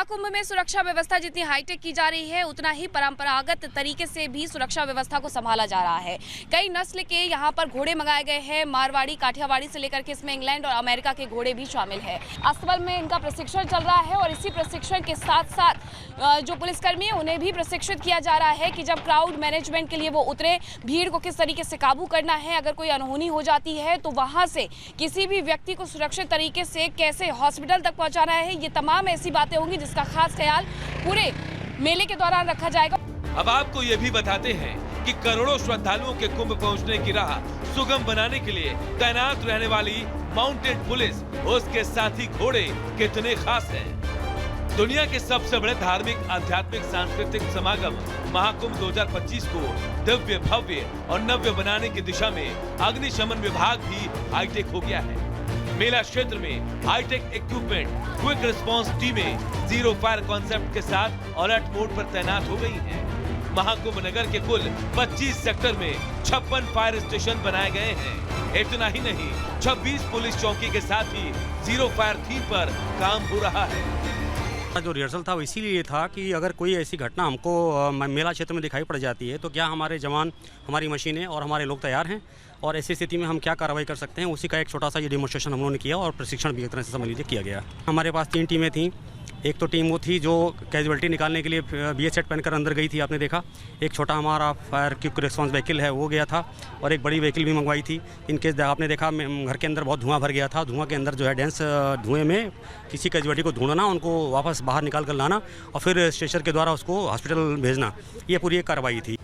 महाकुंभ में सुरक्षा व्यवस्था जितनी हाईटेक की जा रही है, उतना ही परंपरागत तरीके से भी सुरक्षा व्यवस्था को संभाला जा रहा है। कई नस्ल के यहाँ पर घोड़े मंगाए गए हैं, मारवाड़ी, काठियावाड़ी से लेकर के इसमें इंग्लैंड और अमेरिका के घोड़े भी शामिल है। अस्तबल में इनका प्रशिक्षण चल रहा है और इसी प्रशिक्षण के साथ साथ जो पुलिसकर्मी है उन्हें भी प्रशिक्षित किया जा रहा है कि जब क्राउड मैनेजमेंट के लिए वो उतरे, भीड़ को किस तरीके से काबू करना है, अगर कोई अनहोनी हो जाती है तो वहाँ से किसी भी व्यक्ति को सुरक्षित तरीके से कैसे हॉस्पिटल तक पहुँचाना है। ये तमाम ऐसी बातें होंगी जिसका खास ख्याल पूरे मेले के दौरान रखा जाएगा। अब आपको ये भी बताते हैं कि करोड़ों श्रद्धालुओं के कुंभ पहुंचने की राह सुगम बनाने के लिए तैनात रहने वाली माउंटेड पुलिस, उसके साथी घोड़े कितने खास हैं। दुनिया के सबसे बड़े धार्मिक, आध्यात्मिक, सांस्कृतिक समागम महाकुंभ 2025 को दिव्य, भव्य और नव्य बनाने की दिशा में अग्निशमन विभाग भी हाईटेक हो गया है। मेला क्षेत्र में हाईटेक इक्विपमेंट, क्विक रिस्पांस टीमें जीरो फायर कॉन्सेप्ट के साथ अलर्ट मोड पर तैनात हो गई हैं। महाकुंभ नगर के कुल 25 सेक्टर में 56 फायर स्टेशन बनाए गए हैं। इतना ही नहीं, 26 पुलिस चौकी के साथ ही जीरो फायर थीम पर काम हो रहा है। जो रिहर्सल था वो इसीलिए था कि अगर कोई ऐसी घटना हमको मेला क्षेत्र में दिखाई पड़ जाती है तो क्या हमारे जवान, हमारी मशीनें और हमारे लोग तैयार हैं और ऐसी स्थिति में हम क्या कार्रवाई कर सकते हैं, उसी का एक छोटा सा ये डेमोस्ट्रेशन हम लोगों ने किया और प्रशिक्षण भी एक तरह से समझ लीजिए किया गया। हमारे पास 3 टीमें थीं। एक तो टीम वो थी जो कैजुअलिटी निकालने के लिए BH सेट पहनकर अंदर गई थी, आपने देखा। एक छोटा हमारा फायर क्विक रिस्पांस व्हीकल है वो गया था और एक बड़ी व्हीकल भी मंगवाई थी। इनकेस आपने देखा घर के अंदर बहुत धुआं भर गया था। धुआं के अंदर जो है डेंस धुएं में किसी कैजुअलिटी को ढूंढना, उनको वापस बाहर निकाल कर लाना और फिर स्ट्रेचर के द्वारा उसको हॉस्पिटल भेजना, ये पूरी एक कार्रवाई थी।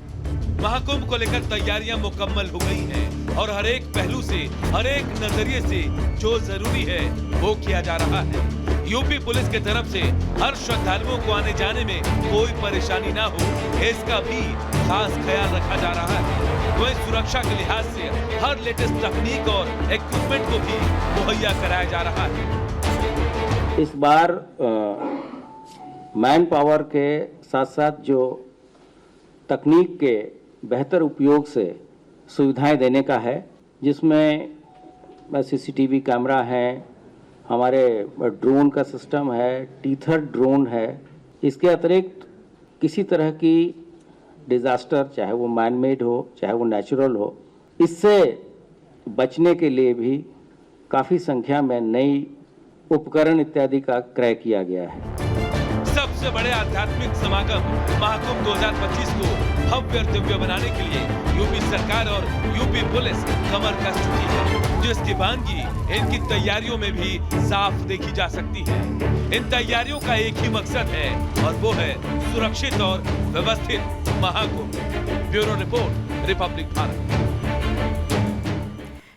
महाकुंभ को लेकर तैयारियां मुकम्मल हो गई हैं और हर एक पहलू से, हर एक नजरिए से जो जरूरी है वो किया जा रहा है। यूपी पुलिस के तरफ से हर श्रद्धालुओं को आने जाने में कोई परेशानी ना हो, इसका भी खास ख्याल रखा जा रहा है। वहीं सुरक्षा के लिहाज से हर लेटेस्ट तकनीक और इक्विपमेंट को भी मुहैया कराया जा रहा है। इस बार मैन पावर के साथ साथ जो तकनीक के बेहतर उपयोग से सुविधाएं देने का है, जिसमें CCTV कैमरा है, हमारे ड्रोन का सिस्टम है, टीथर ड्रोन है। इसके अतिरिक्त किसी तरह की डिज़ास्टर, चाहे वो मैन मेड हो चाहे वो नेचुरल हो, इससे बचने के लिए भी काफ़ी संख्या में नई उपकरण इत्यादि का क्रय किया गया है। सबसे बड़े आध्यात्मिक समागम महाकुंभ 2025 को भव्य और दिव्य बनाने के लिए यूपी सरकार और यूपी पुलिस कमर कस चुकी है, जिसकी वानगी इनकी तैयारियों में भी साफ देखी जा सकती है। इन तैयारियों का एक ही मकसद है और वो है सुरक्षित और व्यवस्थित Mahakumbh. Bureau report, Republic Bharat.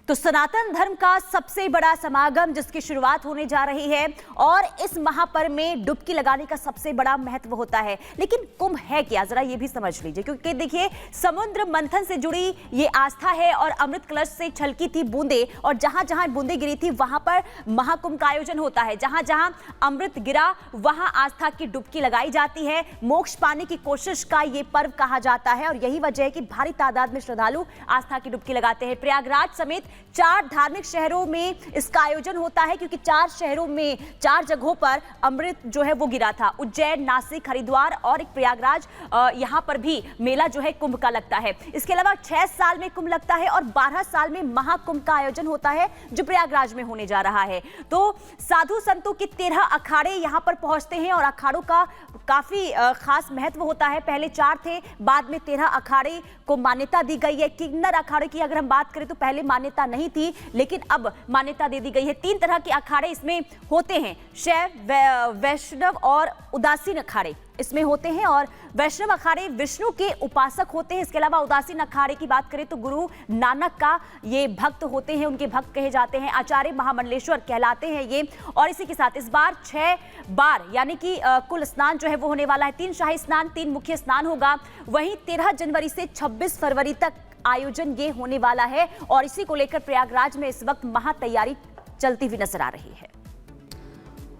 तो सनातन धर्म का सबसे बड़ा समागम जिसकी शुरुआत होने जा रही है और इस महापर्व में डुबकी लगाने का सबसे बड़ा महत्व होता है। लेकिन कुंभ है क्या, जरा ये भी समझ लीजिए, क्योंकि देखिए समुद्र मंथन से जुड़ी ये आस्था है और अमृत कलश से छलकी थी बूंदे और जहां जहां बूंदे गिरी थी वहां पर महाकुंभ का आयोजन होता है। जहां जहां अमृत गिरा वहां आस्था की डुबकी लगाई जाती है। मोक्ष पाने की कोशिश का ये पर्व कहा जाता है और यही वजह है कि भारी तादाद में श्रद्धालु आस्था की डुबकी लगाते हैं। प्रयागराज समेत 4 धार्मिक शहरों में इसका आयोजन होता है, क्योंकि 4 शहरों में 4 जगहों पर अमृत जो है वो गिरा था। उज्जैन, नासिक, हरिद्वार और एक प्रयागराज, यहाँ पर भी मेला जो है कुंभ का लगता है। इसके अलावा 6 साल में कुंभ लगता है और 12 साल में महाकुंभ का आयोजन होता है जो प्रयागराज में होने जा रहा है। तो साधु संतों के 13 अखाड़े यहाँ पर पहुंचते हैं और अखाड़ों का काफी खास महत्व होता है। पहले 4 थे, बाद में 13 अखाड़े को मान्यता दी गई है। किन्नर अखाड़े की अगर हम बात करें तो पहले मान्यता नहीं थी, लेकिन अब मान्यता दे दी गई है। 3 तरह के अखाड़े इसमें होते हैं, शैव, वैष्णव और उदासीन अखाड़े इसमें होते हैं। और वैष्णव अखाड़े विष्णु के उपासक होते हैं। इसके अलावा उदासीन अखाड़े की बात करें तो गुरु नानक का ये भक्त होते हैं, उनके भक्त कहे जाते हैं। आचार्य महामंडलेश्वर कहलाते हैं ये। और इसी के साथ इस बार 6 बार यानी कि कुल स्नान जो है वो होने वाला है। 3 शाही स्नान, 3 मुख्य स्नान होगा। वहीं 13 जनवरी से 26 फरवरी तक आयोजन ये होने वाला है और इसी को लेकर प्रयागराज में इस वक्त महा तैयारी चलती हुई नजर आ रही है।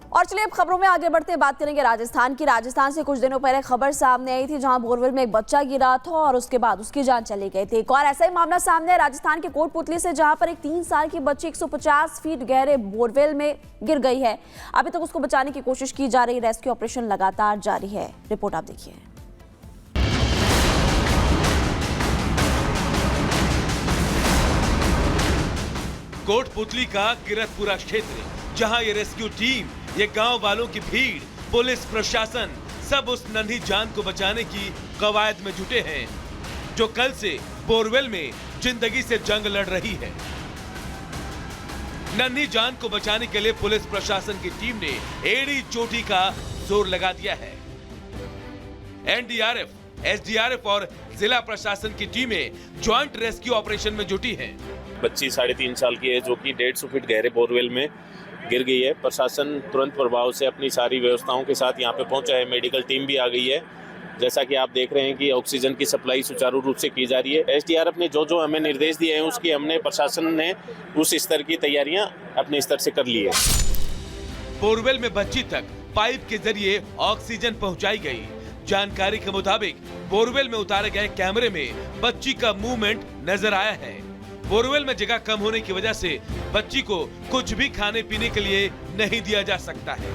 और चलिए अब खबरों में आगे बढ़ते हैं, बात करेंगे राजस्थान की। राजस्थान से कुछ दिनों पहले खबर सामने आई थी जहां बोरवेल में एक बच्चा गिरा था और उसके बाद उसकी जान चली गई थी। एक और ऐसा ही मामला सामने है राजस्थान के कोटपुतली से, जहां पर एक 3 साल की बच्ची 150 फीट गहरे बोरवेल में गिर गई है। अभी तक उसको बचाने की कोशिश की जा रही, रेस्क्यू ऑपरेशन लगातार जारी है। रिपोर्ट आप देखिए। कोटपुतली का किरतपुरा क्षेत्र, जहां ये रेस्क्यू टीम, ये गांव वालों की भीड़, पुलिस प्रशासन सब उस नन्ही जान को बचाने की कवायद में जुटे हैं जो कल से बोरवेल में जिंदगी से जंग लड़ रही है। नन्ही जान को बचाने के लिए पुलिस प्रशासन की टीम ने एड़ी चोटी का जोर लगा दिया है। एनडीआरएफ, एसडीआरएफ और जिला प्रशासन की टीमें ज्वाइंट रेस्क्यू ऑपरेशन में जुटी हैं। बच्ची 3.5 साल की है जो कि 150 फीट गहरे बोरवेल में गिर गई है। प्रशासन तुरंत प्रभाव से अपनी सारी व्यवस्थाओं के साथ यहाँ पे पहुंचा है। मेडिकल टीम भी आ गई है। जैसा कि आप देख रहे हैं कि ऑक्सीजन की सप्लाई सुचारू रूप से की जा रही है। एसडीआरएफ ने जो हमें निर्देश दिए हैं उसकी हमने प्रशासन ने उस स्तर की तैयारियां अपने स्तर से कर ली है। बोरवेल में बच्ची तक पाइप के जरिए ऑक्सीजन पहुंचाई गई। जानकारी के मुताबिक बोरवेल में उतारे गए कैमरे में बच्ची का मूवमेंट नजर आया है। बोरवेल में जगह कम होने की वजह से बच्ची को कुछ भी खाने पीने के लिए नहीं दिया जा सकता है।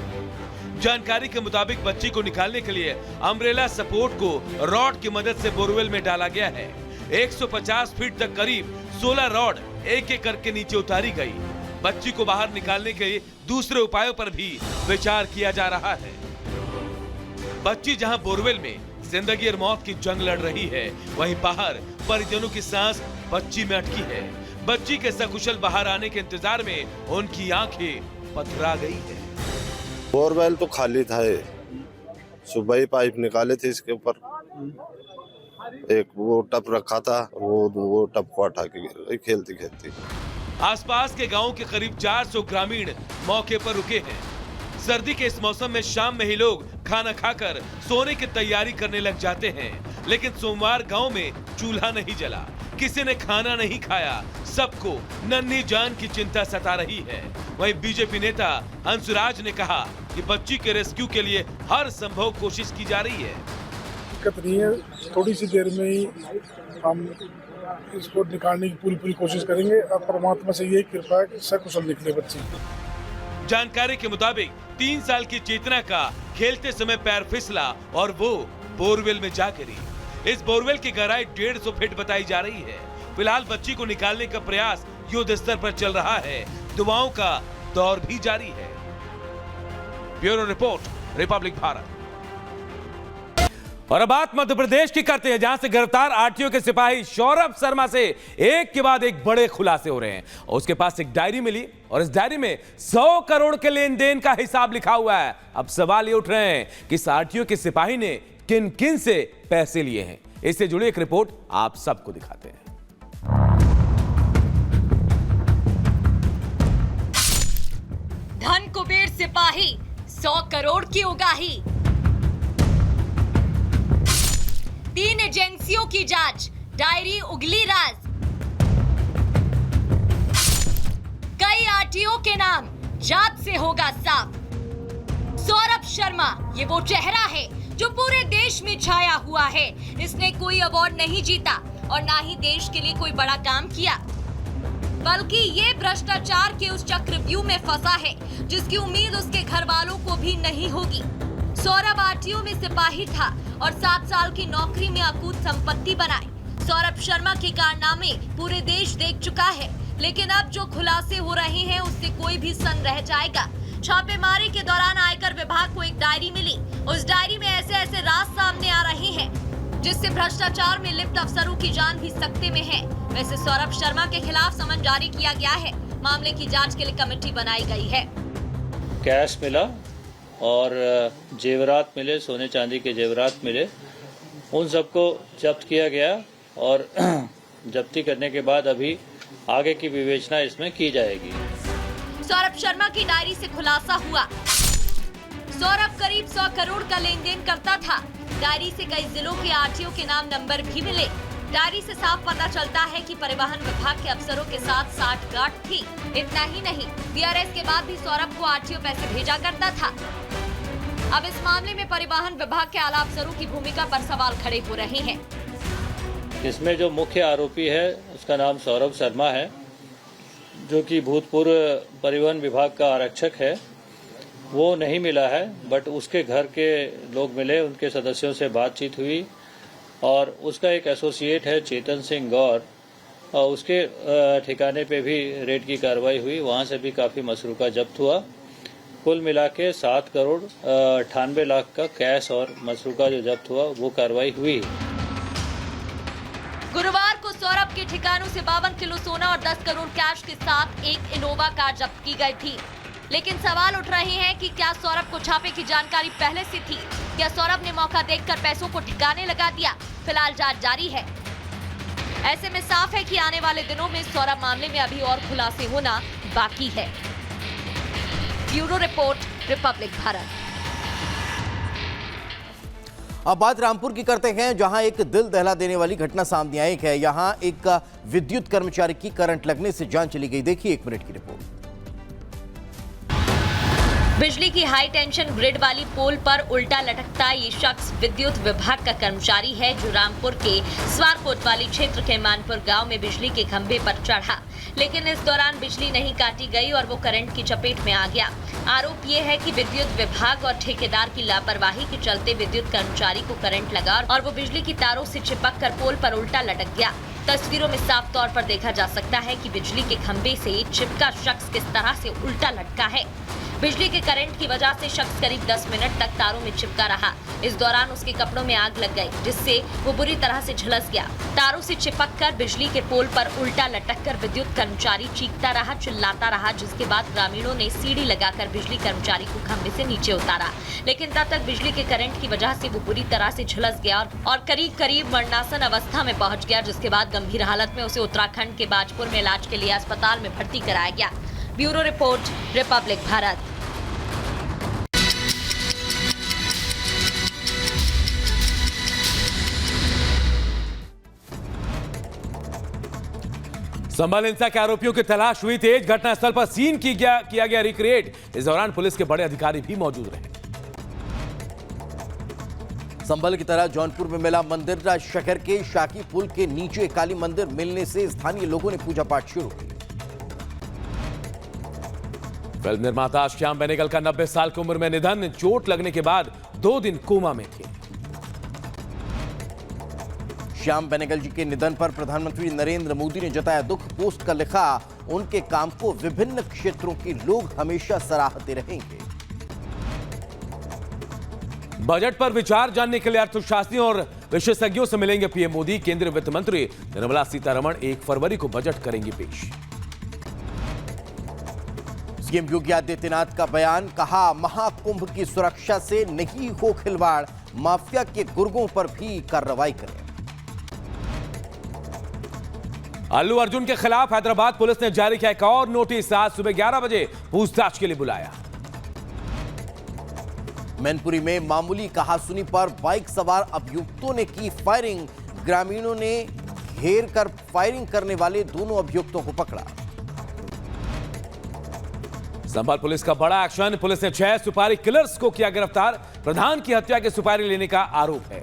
जानकारी के मुताबिक बच्ची को निकालने के लिए अम्ब्रेला सपोर्ट को रॉड की मदद से बोरवेल में डाला गया है। 150 फीट तक करीब 16 रॉड एक एक करके नीचे उतारी गई। बच्ची को बाहर निकालने के दूसरे उपायों पर भी विचार किया जा रहा है। बच्ची जहां बोरवेल में जिंदगी और मौत की जंग लड़ रही है, वहीं बाहर परिजनों की सांस बच्ची में अटकी है। बच्ची के सकुशल बाहर आने के इंतजार में उनकी आंखें पथरा गई है। बोरवेल तो खाली था, सुबह ही पाइप निकाले थे इसके ऊपर, एक वो टप रखा था, वो टप को उठा के गिर गई खेलती खेलती। आसपास के गांव के करीब 400 ग्रामीण मौके पर रुके हैं। सर्दी के इस मौसम में शाम में ही लोग खाना खाकर सोने की तैयारी करने लग जाते हैं, लेकिन सोमवार गांव में चूल्हा नहीं जला, किसी ने खाना नहीं खाया। सबको नन्ही जान की चिंता सता रही है। वहीं बीजेपी नेता हंसराज ने कहा कि बच्ची के रेस्क्यू के लिए हर संभव कोशिश की जा रही है। दिक्कत नहीं है, थोड़ी सी देर में ही हम इसको निकालने की पूरी कोशिश करेंगे। अब परमात्मा से यही कृपा है कि सकुशल निकले बच्ची। जानकारी के मुताबिक 3 साल की चेतना का खेलते समय पैर फिसला और वो बोरवेल में जा गिरी। इस बोरवेल की गहराई 150 फीट बताई जा रही है। फिलहाल बच्ची को निकालने का प्रयास युद्ध स्तर पर चल रहा है। दुआओं का दौर भी जारी है। Bureau report, Republic Bharat. और अब बात मध्य प्रदेश की करते हैं, जहां से गिरफ्तार आरटीओ के सिपाही सौरभ शर्मा से एक के बाद एक बड़े खुलासे हो रहे हैं। और उसके पास एक डायरी मिली और इस डायरी में 100 करोड़ के लेन देन का हिसाब लिखा हुआ है। अब सवाल ये उठ रहे हैं कि इस आरटीओ के सिपाही ने किन किन से पैसे लिए हैं। इससे जुड़ी एक रिपोर्ट आप सबको दिखाते हैं। धन कुबेर सिपाही, 100 करोड़ की उगाही। 3 एजेंसियों की जांच, डायरी उगली राज। कई आरटीओ के नाम, जात से होगा साफ। सौरभ शर्मा ये वो चेहरा है जो पूरे देश में छाया हुआ है। इसने कोई अवार्ड नहीं जीता और ना ही देश के लिए कोई बड़ा काम किया, बल्कि ये भ्रष्टाचार के उस चक्रव्यूह में फंसा है जिसकी उम्मीद उसके घर वालों को भी नहीं होगी। सौरभ आरटीओ में सिपाही था और 7 साल की नौकरी में अकूत संपत्ति बनाई। सौरभ शर्मा के कारनामे पूरे देश देख चुका है, लेकिन अब जो खुलासे हो रहे हैं उससे कोई भी सन रह जाएगा। छापेमारी के दौरान आयकर विभाग को एक डायरी मिली। उस डायरी में ऐसे ऐसे राज सामने आ रहे हैं जिससे भ्रष्टाचार में लिप्त अफसरों की जान भी सकते में है। वैसे सौरभ शर्मा के खिलाफ समन जारी किया गया है। मामले की जांच के लिए कमेटी बनाई गई है। कैश मिला और जेवरात मिले, सोने चांदी के जेवरात मिले, उन सबको जब्त किया गया और जब्ती करने के बाद अभी आगे की विवेचना इसमें की जाएगी। सौरभ शर्मा की डायरी से खुलासा हुआ, सौरभ करीब 100 करोड़ का लेन देन करता था। डायरी से कई जिलों के आरटीओ के नाम नंबर भी मिले। डायरी से साफ पता चलता है कि परिवहन विभाग के अफसरों के साथ साठगांठ थी। इतना ही नहीं, DRS के बाद भी सौरभ को RTO पैसे भेजा करता था। अब इस मामले में परिवहन विभाग के आला अफसरों की भूमिका पर सवाल खड़े हो रहे हैं। इसमें जो मुख्य आरोपी है उसका नाम सौरभ शर्मा है, जो कि भूतपूर्व परिवहन विभाग का आरक्षक है। वो नहीं मिला है, बट उसके घर के लोग मिले, उनके सदस्यों से बातचीत हुई और उसका एक एसोसिएट है चेतन सिंह गौर, और उसके ठिकाने पे भी रेड की कार्रवाई हुई। वहाँ से भी काफ़ी मसरूका जब्त हुआ। कुल मिला के 7 करोड़ 98 लाख का कैश और मसरूका जो जब्त हुआ वो कार्रवाई हुई। गुरुवार को सौरभ के ठिकानों से 52 किलो सोना और 10 करोड़ कैश के साथ एक इनोवा कार जब्त की गई थी। लेकिन सवाल उठ रहे हैं कि क्या सौरभ को छापे की जानकारी पहले से थी? क्या सौरभ ने मौका देखकर पैसों को ठिकाने लगा दिया? फिलहाल जांच जारी है। ऐसे में साफ है कि आने वाले दिनों में सौरभ मामले में अभी और खुलासे होना बाकी है। Bureau report, Republic Bharat. अब बात रामपुर की करते हैं, जहां एक दिल दहला देने वाली घटना सामने आई है। यहां एक विद्युत कर्मचारी की करंट लगने से जान चली गई। देखिए 1 मिनट की रिपोर्ट। बिजली की हाई टेंशन ग्रिड वाली पोल पर उल्टा लटकता ये शख्स विद्युत विभाग का कर्मचारी है, जो रामपुर के स्वार कोतवाली क्षेत्र के मानपुर गांव में बिजली के खंभे पर चढ़ा। लेकिन इस दौरान बिजली नहीं काटी गई और वो करंट की चपेट में आ गया। आरोप ये है कि विद्युत विभाग और ठेकेदार की लापरवाही के चलते विद्युत कर्मचारी को करंट लगा और वो बिजली की तारों से चिपक कर पोल पर उल्टा लटक गया। तस्वीरों में साफ तौर पर देखा जा सकता है कि बिजली के खंभे से चिपका शख्स किस तरह से उल्टा लटका है। बिजली के करंट की वजह से शख्स करीब 10 मिनट तक तारों में चिपका रहा। इस दौरान उसके कपड़ों में आग लग गई, जिससे वो बुरी तरह से झुलस गया। तारों से चिपककर बिजली के पोल पर उल्टा लटककर विद्युत कर्मचारी चीखता रहा, चिल्लाता रहा, जिसके बाद ग्रामीणों ने सीढ़ी लगाकर बिजली कर्मचारी को खंभे से नीचे उतारा। लेकिन तब तक बिजली के करंट की वजह से वो बुरी तरह से झुलस गया और करीब मरणासन अवस्था में पहुंच गया, जिसके बाद गंभीर हालत में उसे उत्तराखंड के बाजपुर में इलाज के लिए अस्पताल में भर्ती कराया गया। Bureau report, Republic Bharat. Sambhal हिंसा के आरोपियों की तलाश हुई तेज। घटनास्थल पर सीन किया गया रिक्रिएट। इस दौरान पुलिस के बड़े अधिकारी भी मौजूद रहे। संभल की तरह जौनपुर में मिला मंदिर। शहर के शाकी पुल के नीचे काली मंदिर मिलने से स्थानीय लोगों ने पूजा पाठ शुरू की। फिल्म निर्माता श्याम बेनेगल का 90 साल की उम्र में निधन। चोट लगने के बाद 2 दिन कोमा में थे। श्याम बेनेगल जी के निधन पर प्रधानमंत्री नरेंद्र मोदी ने जताया दुख। पोस्ट कर लिखा, उनके काम को विभिन्न क्षेत्रों के लोग हमेशा सराहते रहेंगे। बजट पर विचार जानने के लिए अर्थशास्त्रियों और विशेषज्ञों से मिलेंगे पीएम मोदी। केंद्रीय वित्त मंत्री निर्मला सीतारमण 1 फरवरी को बजट करेंगी पेश। सीएम योगी आदित्यनाथ का बयान, कहा महाकुंभ की सुरक्षा से नहीं हो खिलवाड़, माफिया के गुर्गों पर भी कार्रवाई करें। अल्लू अर्जुन के खिलाफ हैदराबाद पुलिस ने जारी किया एक और नोटिस। आज सुबह 11 बजे पूछताछ के लिए बुलाया। मैनपुरी में मामूली कहासुनी पर बाइक सवार अभियुक्तों ने की फायरिंग। ग्रामीणों ने घेर कर फायरिंग करने वाले दोनों अभियुक्तों को पकड़ा। संभल पुलिस का बड़ा एक्शन। पुलिस ने 6 सुपारी किलर्स को किया गिरफ्तार। प्रधान की हत्या की सुपारी लेने का आरोप है।